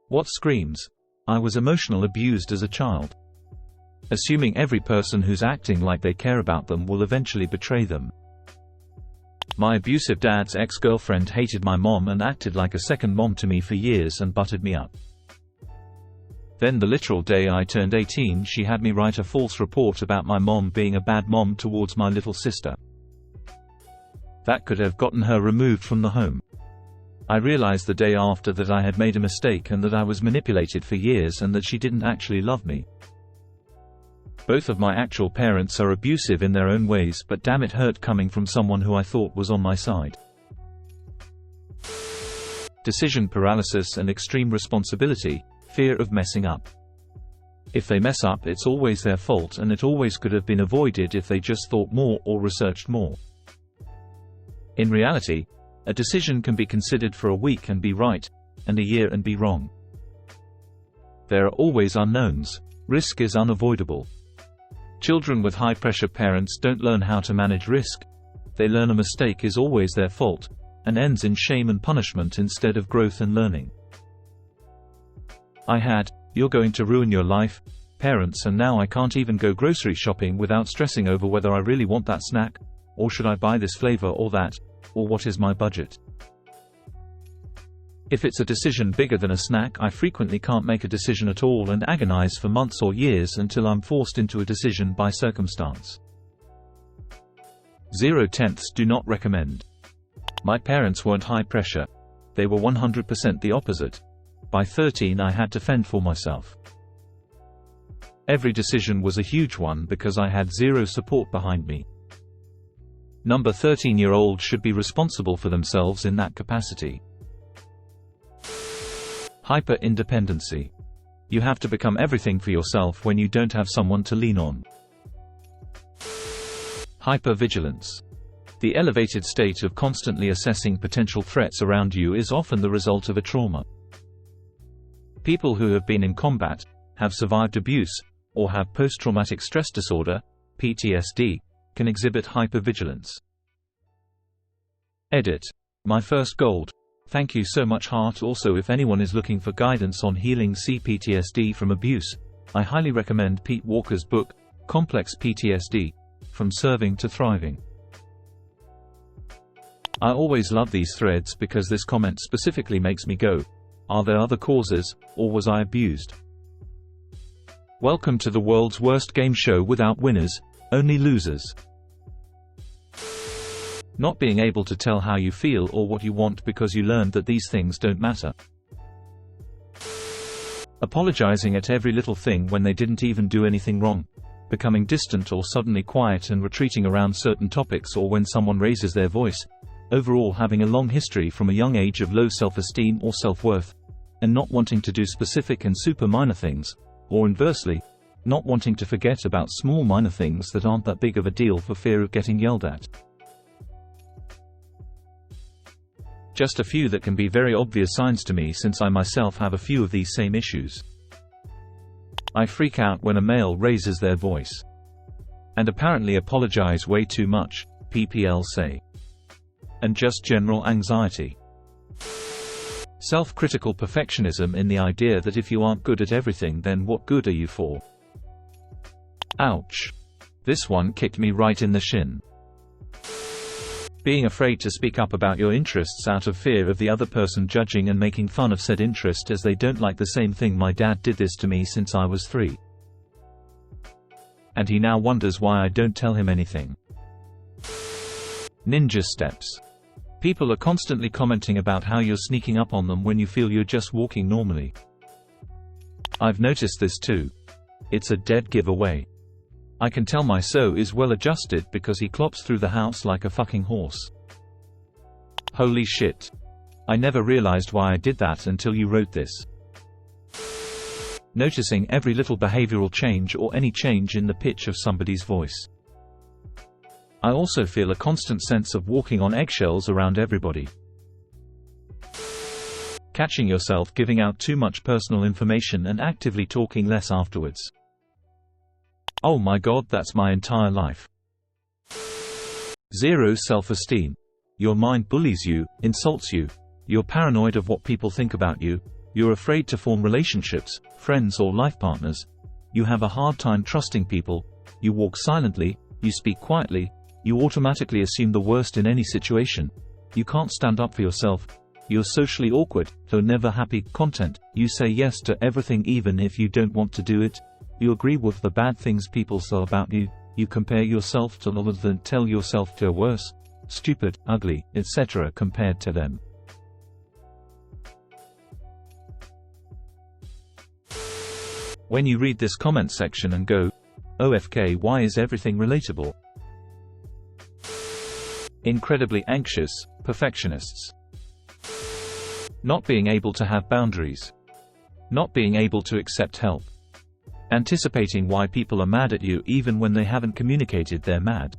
What screams? I was emotionally abused as a child. Assuming every person who's acting like they care about them will eventually betray them. My abusive dad's ex-girlfriend hated my mom and acted like a second mom to me for years and buttered me up. Then the literal day I turned 18, she had me write a false report about my mom being a bad mom towards my little sister. That could have gotten her removed from the home. I realized the day after that I had made a mistake and that I was manipulated for years and that she didn't actually love me. Both of my actual parents are abusive in their own ways, but damn it hurt coming from someone who I thought was on my side. Decision paralysis and extreme responsibility, fear of messing up. If they mess up, it's always their fault, and it always could have been avoided if they just thought more or researched more. In reality, a decision can be considered for a week and be right, and a year and be wrong. There are always unknowns. Risk is unavoidable. Children with high-pressure parents don't learn how to manage risk. They learn a mistake is always their fault, and ends in shame and punishment instead of growth and learning. I had, "You're going to ruin your life," parents, and now I can't even go grocery shopping without stressing over whether I really want that snack, or should I buy this flavor or that, or what is my budget. If it's a decision bigger than a snack, I frequently can't make a decision at all and agonize for months or years until I'm forced into a decision by circumstance. 0/10 do not recommend. My parents weren't high pressure. They were 100% the opposite. By 13 I had to fend for myself. Every decision was a huge one because I had zero support behind me. Number 13-year-olds should be responsible for themselves in that capacity. Hyper-independency. You have to become everything for yourself when you don't have someone to lean on. Hypervigilance. The elevated state of constantly assessing potential threats around you is often the result of a trauma. People who have been in combat, have survived abuse, or have post-traumatic stress disorder, PTSD, can exhibit hypervigilance. Edit. My first gold. Thank you so much, heart. Also, if anyone is looking for guidance on healing PTSD from abuse, I highly recommend Pete Walker's book, Complex PTSD, From Serving to Thriving. I always love these threads because this comment specifically makes me go, are there other causes, or was I abused? Welcome to the world's worst game show without winners, only losers. Not being able to tell how you feel or what you want because you learned that these things don't matter. Apologizing at every little thing when they didn't even do anything wrong. Becoming distant or suddenly quiet and retreating around certain topics or when someone raises their voice. Overall, having a long history from a young age of low self-esteem or self-worth, and not wanting to do specific and super minor things, or inversely, not wanting to forget about small minor things that aren't that big of a deal for fear of getting yelled at. Just a few that can be very obvious signs to me since I myself have a few of these same issues. I freak out when a male raises their voice. And apparently apologize way too much, PPL say. And just general anxiety. Self-critical perfectionism in the idea that if you aren't good at everything, then what good are you for? Ouch. This one kicked me right in the shin. Being afraid to speak up about your interests out of fear of the other person judging and making fun of said interest as they don't like the same thing. My dad did this to me since I was 3. And he now wonders why I don't tell him anything. Ninja steps. People are constantly commenting about how you're sneaking up on them when you feel you're just walking normally. I've noticed this too. It's a dead giveaway. I can tell my so is well adjusted because he clops through the house like a fucking horse. Holy shit. I never realized why I did that until you wrote this. Noticing every little behavioral change or any change in the pitch of somebody's voice. I also feel a constant sense of walking on eggshells around everybody. Catching yourself giving out too much personal information and actively talking less afterwards. Oh my god, that's my entire life. Zero self-esteem. Your mind bullies you, insults you. You're paranoid of what people think about you. You're afraid to form relationships, friends or life partners. You have a hard time trusting people. You walk silently. You speak quietly. You automatically assume the worst in any situation. You can't stand up for yourself. You're socially awkward, though never happy. Content. You say yes to everything even if you don't want to do it. You agree with the bad things people say about you. You compare yourself to others and tell yourself you're worse, stupid, ugly, etc. compared to them. When you read this comment section and go, OFK, why is everything relatable? Incredibly anxious, perfectionists. Not being able to have boundaries. Not being able to accept help. Anticipating why people are mad at you even when they haven't communicated they're mad.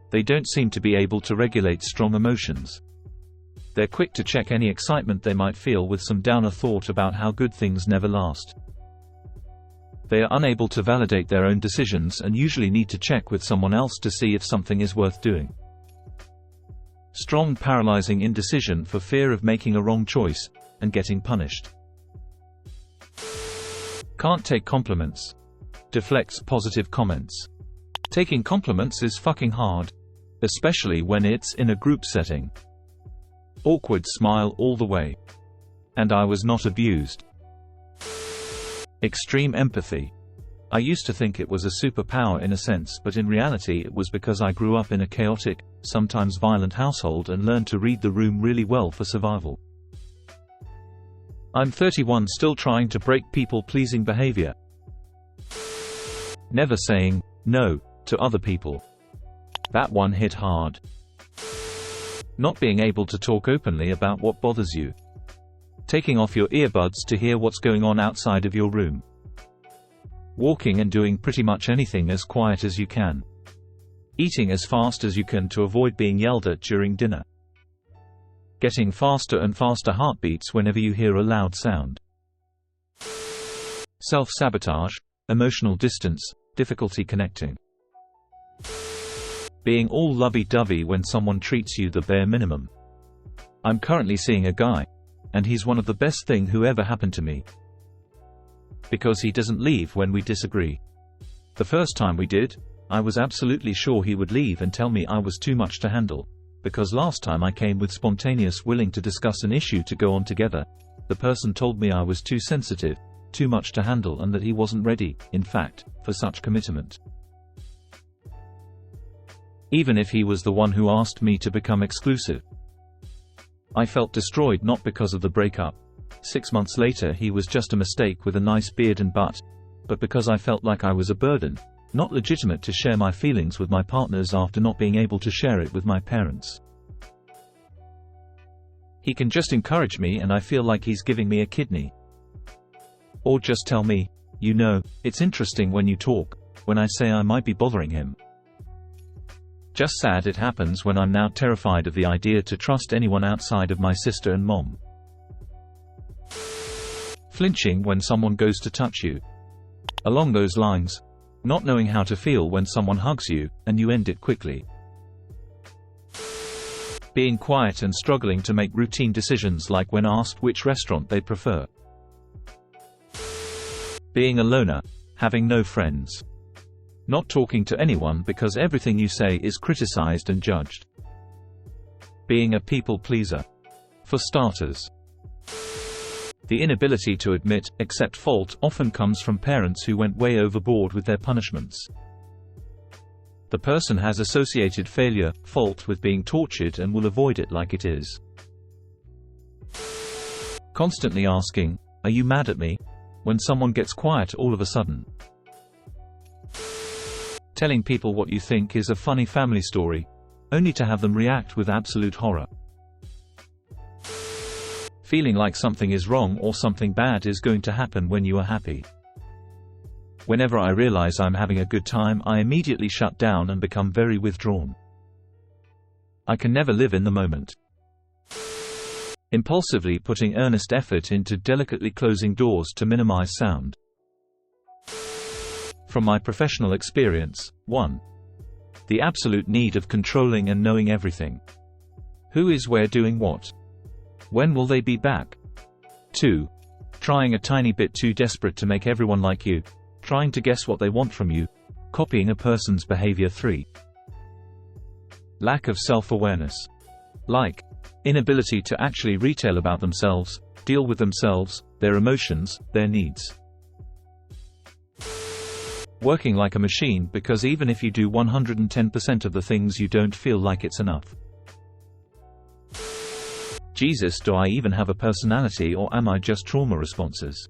They don't seem to be able to regulate strong emotions. They're quick to check any excitement they might feel with some downer thought about how good things never last. They are unable to validate their own decisions and usually need to check with someone else to see if something is worth doing. Strong paralyzing indecision for fear of making a wrong choice and getting punished. Can't take compliments. Deflects positive comments. Taking compliments is fucking hard, especially when it's in a group setting. Awkward smile all the way. And I was not abused. Extreme empathy. I used to think it was a superpower in a sense, but in reality it was because I grew up in a chaotic, sometimes violent household and learned to read the room really well for survival. I'm 31, still trying to break people-pleasing behavior. Never saying no to other people. That one hit hard. Not being able to talk openly about what bothers you. Taking off your earbuds to hear what's going on outside of your room. Walking and doing pretty much anything as quiet as you can. Eating as fast as you can to avoid being yelled at during dinner. Getting faster and faster heartbeats whenever you hear a loud sound. Self-sabotage, emotional distance, difficulty connecting. Being all lovey-dovey when someone treats you the bare minimum. I'm currently seeing a guy, and he's one of the best thing who ever happened to me. Because he doesn't leave when we disagree. The first time we did, I was absolutely sure he would leave and tell me I was too much to handle. Because last time I came with spontaneous willing to discuss an issue to go on together, the person told me I was too sensitive, too much to handle, and that he wasn't ready, in fact, for such commitment. Even if he was the one who asked me to become exclusive. I felt destroyed, not because of the breakup. 6 months later he was just a mistake with a nice beard and butt, but because I felt like I was a burden, not legitimate to share my feelings with my partners after not being able to share it with my parents. He can just encourage me and I feel like he's giving me a kidney. Or just tell me, you know, it's interesting when you talk, when I say I might be bothering him. Just sad it happens when I'm now terrified of the idea to trust anyone outside of my sister and mom. Flinching when someone goes to touch you. Along those lines, not knowing how to feel when someone hugs you, and you end it quickly. Being quiet and struggling to make routine decisions like when asked which restaurant they prefer. Being a loner, having no friends. Not talking to anyone because everything you say is criticized and judged. Being a people pleaser. For starters. The inability to admit, accept fault often comes from parents who went way overboard with their punishments. The person has associated failure, fault with being tortured and will avoid it like it is. Constantly asking, "Are you mad at me?" when someone gets quiet all of a sudden. Telling people what you think is a funny family story, only to have them react with absolute horror. Feeling like something is wrong or something bad is going to happen when you are happy. Whenever I realize I'm having a good time, I immediately shut down and become very withdrawn. I can never live in the moment. Impulsively putting earnest effort into delicately closing doors to minimize sound. From my professional experience, 1. The absolute need of controlling and knowing everything. Who is where doing what. When will they be back? 2. Trying a tiny bit too desperate to make everyone like you. Trying to guess what they want from you. Copying a person's behavior. 3. Lack of self-awareness. Like inability to actually retail about themselves, deal with themselves, their emotions, their needs. Working like a machine because even if you do 110% of the things you don't feel like it's enough. Jesus, do I even have a personality or am I just trauma responses?